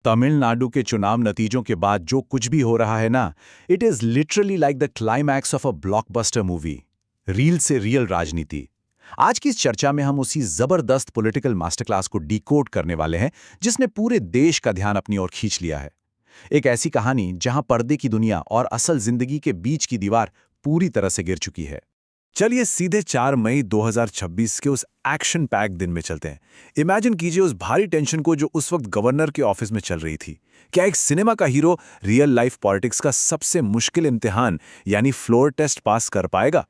तमिलनाडु के चुनाव नतीजों के बाद जो कुछ भी हो रहा है ना, it is literally like the climax of a blockbuster movie. Reel से रियल राजनीति। आज की इस चर्चा में हम उसी जबरदस्त पॉलिटिकल मास्टर क्लास को डिकोड करने वाले हैं जिसने पूरे देश का ध्यान अपनी ओर खींच लिया है। एक ऐसी कहानी जहां पर्दे की दुनिया और असल जिंदगी के बीच की दीवार पूरी तरह से गिर चुकी है। चलिए सीधे 4 मई 2026 के उस एक्शन पैक दिन में चलते हैं। इमेजिन कीजिए उस भारी टेंशन को जो उस वक्त गवर्नर के ऑफिस में चल रही थी। क्या एक सिनेमा का हीरो रियल लाइफ पॉलिटिक्स का सबसे मुश्किल इम्तिहान यानी फ्लोर टेस्ट पास कर पाएगा?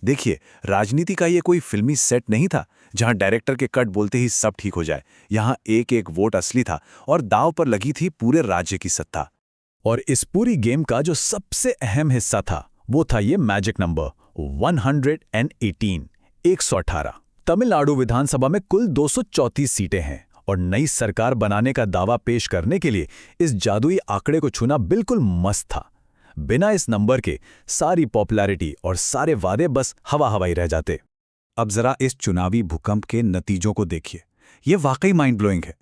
देखिए, राजनीति का ये कोई फिल्मी सेट नहीं था जहां डायरेक्टर के कट बोलते ही सब ठीक हो जाए। यहां एक एक वोट असली था और दांव पर लगी थी पूरे राज्य की सत्ता। और इस पूरी गेम का जो सबसे अहम हिस्सा था वो था ये मैजिक नंबर 118, 118। तमिलनाडु विधानसभा में कुल 234 सीटें हैं और नई सरकार बनाने का दावा पेश करने के लिए इस जादुई आंकड़े को छूना बिल्कुल मस्त था। बिना इस नंबर के सारी पॉपुलैरिटी और सारे वादे बस हवा हवाई रह जाते। अब जरा इस चुनावी भूकंप के नतीजों को देखिए। ये वाकई माइंड ब्लोइंग है।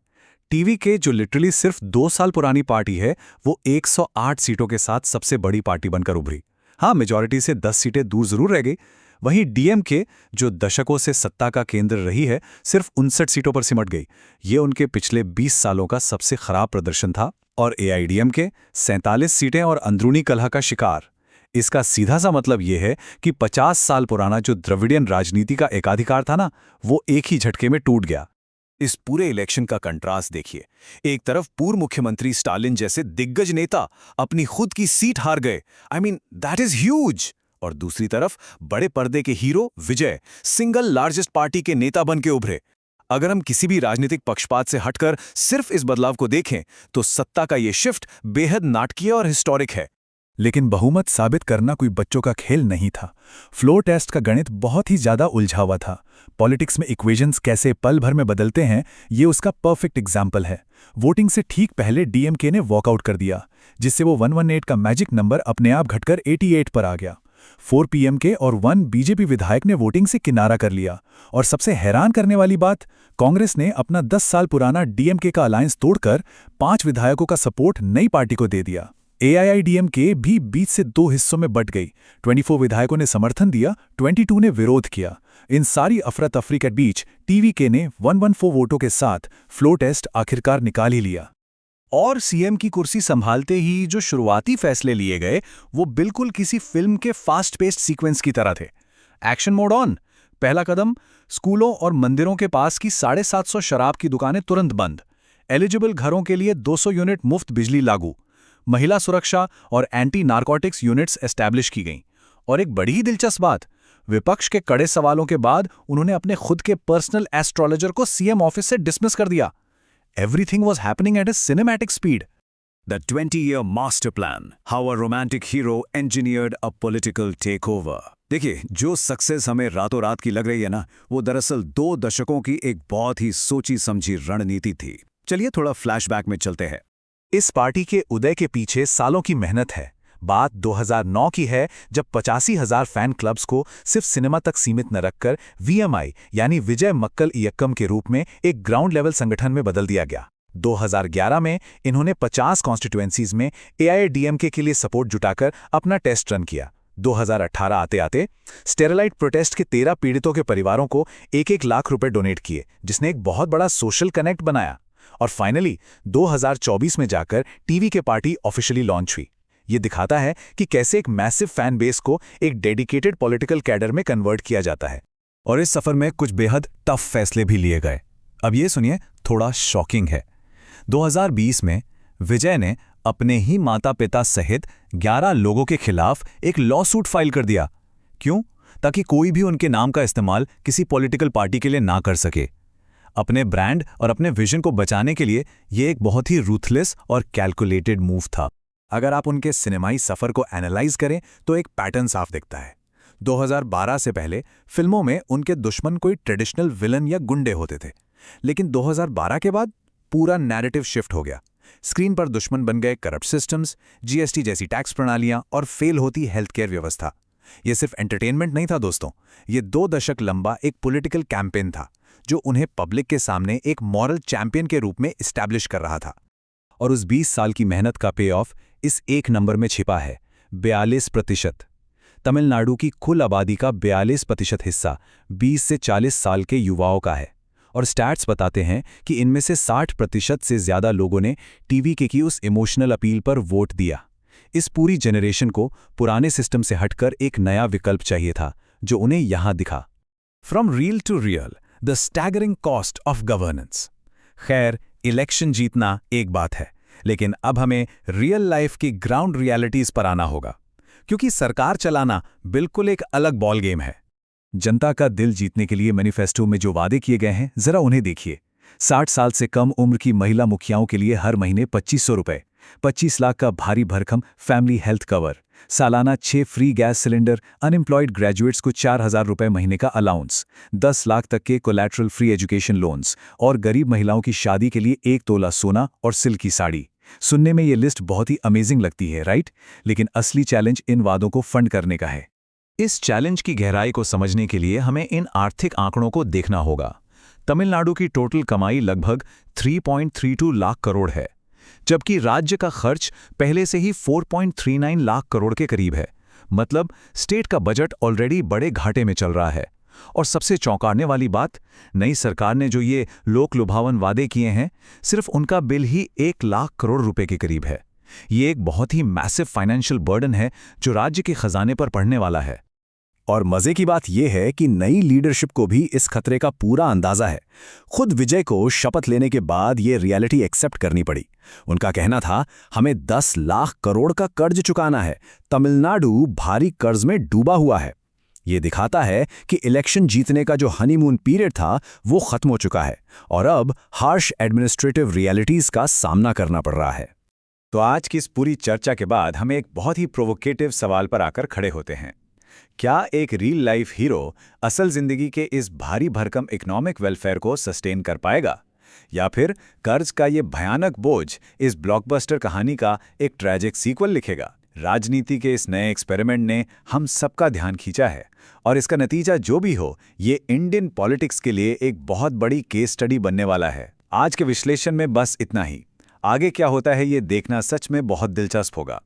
टीवी के जो लिटरली सिर्फ 2 साल पुरानी पार्टी है वो 108 सीटों के साथ सबसे बड़ी पार्टी बनकर उभरी। हाँ, मेजॉरिटी से 10 सीटें दूर जरूर रह गई। वहीं डीएमके जो दशकों से सत्ता का केंद्र रही है सिर्फ 59 सीटों पर सिमट गई। ये उनके पिछले 20 सालों का सबसे खराब प्रदर्शन था। और एआईडीएमके 47 सीटें और अंदरूनी कलह का शिकार। इसका सीधा सा मतलब यह है कि 50 साल पुराना जो द्रविडियन राजनीति का एकाधिकार था ना, वो एक ही झटके में टूट गया। इस पूरे इलेक्शन का कंट्रास्ट देखिए। एक तरफ पूर्व मुख्यमंत्री स्टालिन जैसे दिग्गज नेता अपनी खुद की सीट हार गए। I mean that is huge. और दूसरी तरफ बड़े पर्दे के हीरो विजय सिंगल लार्जेस्ट पार्टी के नेता बन के उभरे। अगर हम किसी भी राजनीतिक पक्षपात से हटकर सिर्फ इस बदलाव को देखें तो सत्ता का ये शिफ्ट बेहद नाटकीय और हिस्टोरिक है। लेकिन बहुमत साबित करना कोई बच्चों का खेल नहीं था। फ्लोर टेस्ट का गणित बहुत ही ज्यादा उलझा हुआ था। पॉलिटिक्स में इक्वेशंस कैसे पल भर में बदलते हैं, ये उसका परफेक्ट एग्जाम्पल है। वोटिंग से ठीक पहले डीएमके ने वॉकआउट कर दिया, जिससे वो 118 का मैजिक नंबर अपने आप घटकर 88 पर आ गया। 4 पीएमके और 1 बीजेपी विधायक ने वोटिंग से किनारा कर लिया। और सबसे हैरान करने वाली बात, कांग्रेस ने अपना 10 साल पुराना डीएमके का अलायंस तोड़कर 5 विधायकों का सपोर्ट नई पार्टी को दे दिया। एआईडीएमके भी बीच से 2 हिस्सों में बंट गई। 24 विधायकों ने समर्थन दिया, 22 ने विरोध किया। इन सारी अफरा तफरी के बीच टीवीके ने 114 वोटों के साथ फ्लोर टेस्ट आखिरकार निकाल ही लिया। और सीएम की कुर्सी संभालते ही जो शुरुआती फैसले लिए गए वो बिल्कुल किसी फिल्म के फास्ट पेस्ड सीक्वेंस की तरह थे। Action mode on. पहला कदम, स्कूलों और मंदिरों के पास की 750 शराब की दुकानें तुरंत बंद। एलिजिबल घरों के लिए 200 यूनिट मुफ्त बिजली लागू। महिला सुरक्षा और एंटी नारकोटिक्स यूनिट्स एस्टैब्लिश की गईं। और एक बड़ी ही दिलचस्प बात, विपक्ष के कड़े सवालों के बाद उन्होंने अपने खुद के पर्सनल एस्ट्रोलॉजर को सीएम ऑफिस से डिसमिस कर दिया। Everything was happening at a cinematic speed. The 20-year master plan, how a romantic hero engineered a political takeover. देखिए, जो सक्सेस हमें रातों रात की लग रही है ना, वो दरअसल 2 दशकों की एक बहुत ही सोची समझी रणनीति थी। चलिए थोड़ा फ्लैशबैक में चलते हैं। इस पार्टी के उदय के पीछे सालों की मेहनत है। बात 2009 की है, जब 85,000 फैन क्लब्स को सिर्फ सिनेमा तक सीमित न रखकर वीएमआई यानी विजय मक्कल इयक्कम के रूप में एक ग्राउंड लेवल संगठन में बदल दिया गया। 2011 में इन्होंने 50 कॉन्स्टिट्यूएंसीज में एआईडीएमके के लिए सपोर्ट जुटाकर अपना टेस्ट रन किया। 2018 आते आते स्टेरलाइट प्रोटेस्ट के 13 पीड़ितों के परिवारों को 1-1 लाख रुपए डोनेट किए, जिसने एक बहुत बड़ा सोशल कनेक्ट बनाया। और फाइनली 2024 में जाकर टीवी के पार्टी ऑफिशियली लॉन्च हुई। ये दिखाता है कि कैसे एक मैसिव फैन बेस को एक डेडिकेटेड पॉलिटिकल कैडर में कन्वर्ट किया जाता है। और इस सफर में कुछ बेहद टफ फैसले भी लिए गए। अब ये सुनिए, थोड़ा शॉकिंग है। 2020 में विजय ने अपने ही माता पिता सहित 11 लोगों के खिलाफ एक लॉ सूट फाइल कर दिया। क्यों? ताकि कोई भी उनके नाम का इस्तेमाल किसी पॉलिटिकल पार्टी के लिए ना कर सके। अपने ब्रांड और अपने विजन को बचाने के लिए ये एक बहुत ही रूथलेस और कैलकुलेटेड मूव था। अगर आप उनके सिनेमाई सफर को एनालाइज करें तो एक पैटर्न साफ दिखता है। 2012 से पहले फिल्मों में उनके दुश्मन कोई ट्रेडिशनल विलन या गुंडे होते थे, लेकिन 2012 के बाद पूरा नैरेटिव शिफ्ट हो गया। स्क्रीन पर दुश्मन बन गए करप्ट सिस्टम्स, जीएसटी जैसी टैक्स प्रणालियां और फेल होती हेल्थ केयर व्यवस्था। ये सिर्फ एंटरटेनमेंट नहीं था दोस्तों, ये 2 दशक लंबा एक पॉलिटिकल कैंपेन था जो उन्हें पब्लिक के सामने एक मॉरल चैंपियन के रूप में इस्टैब्लिश कर रहा था। और उस 20 साल की मेहनत का पे ऑफ इस एक नंबर में छिपा है, 42%। तमिलनाडु की कुल आबादी का 42% हिस्सा 20 से 40 साल के युवाओं का है, और स्टैट्स बताते हैं कि इनमें से 60% से ज़्यादा लोगों ने टीवी की उस इमोशनल अपील पर वोट दिया। इस पूरी जनरेशन को पुराने सिस्टम से हटकर एक नया विकल्प चाहिए था, जो उन्हें यहां दिखा। From real to real, the staggering cost of governance. खैर, इलेक्शन जीतना एक बात है, लेकिन अब हमें रियल लाइफ की ग्राउंड रियलिटीज पर आना होगा, क्योंकि सरकार चलाना बिल्कुल एक अलग बॉल गेम है। जनता का दिल जीतने के लिए मैनिफेस्टो में जो वादे किए गए हैं, जरा उन्हें देखिए। 60 साल से कम उम्र की महिला मुखियाओं के लिए हर महीने 2500 रुपए, 25 लाख का भारी भरकम फैमिली हेल्थ कवर, सालाना 6 free gas cylinder, unemployed graduates को 4000 रुपए महीने का अलाउंस, 10 लाख तक के कोलैटरल फ्री एजुकेशन लोन्स, और गरीब महिलाओं की शादी के लिए 1 तोला सोना और सिल्क की साड़ी। सुनने में ये लिस्ट बहुत ही अमेजिंग लगती है, राइट? लेकिन असली चैलेंज इन वादों को फंड करने का है। इस चैलेंज की गहराई को समझने के लिए हमें इन आर्थिक आंकड़ों को देखना होगा। तमिलनाडु की टोटल कमाई लगभग 3.32 लाख करोड़ है, जबकि राज्य का खर्च पहले से ही 4.39 लाख करोड़ के करीब है। मतलब स्टेट का बजट ऑलरेडी बड़े घाटे में चल रहा है। और सबसे चौंकाने वाली बात, नई सरकार ने जो ये लोक लुभावन वादे किए हैं, सिर्फ उनका बिल ही 1 लाख करोड़ रुपए के करीब है। ये एक बहुत ही मैसिव फाइनेंशियल बर्डन है जो राज्य के खजाने पर पड़ने वाला है। और मजे की बात यह है कि नई लीडरशिप को भी इस खतरे का पूरा अंदाजा है। खुद विजय को शपथ लेने के बाद ये रियलिटी एक्सेप्ट करनी पड़ी। उनका कहना था, हमें 10 लाख करोड़ का कर्ज चुकाना है। तमिलनाडु भारी कर्ज में डूबा हुआ है। ये दिखाता है कि इलेक्शन जीतने का जो हनीमून पीरियड था वो खत्म हो चुका है और अब हार्श एडमिनिस्ट्रेटिव रियलिटीज का सामना करना पड़ रहा है। तो आज की इस पूरी चर्चा के बाद हम एक बहुत ही प्रोवोकेटिव सवाल पर आकर खड़े होते हैं। क्या एक रियल लाइफ हीरो असल जिंदगी के इस भारी भरकम इकोनॉमिक वेलफेयर को सस्टेन कर पाएगा, या फिर कर्ज का ये भयानक बोझ इस ब्लॉकबस्टर कहानी का एक ट्रैजिक सीक्वल लिखेगा? राजनीति के इस नए एक्सपेरिमेंट ने हम सबका ध्यान खींचा है, और इसका नतीजा जो भी हो, ये इंडियन पॉलिटिक्स के लिए एक बहुत बड़ी केस स्टडी बनने वाला है। आज के विश्लेषण में बस इतना ही। आगे क्या होता है ये देखना सच में बहुत दिलचस्प होगा।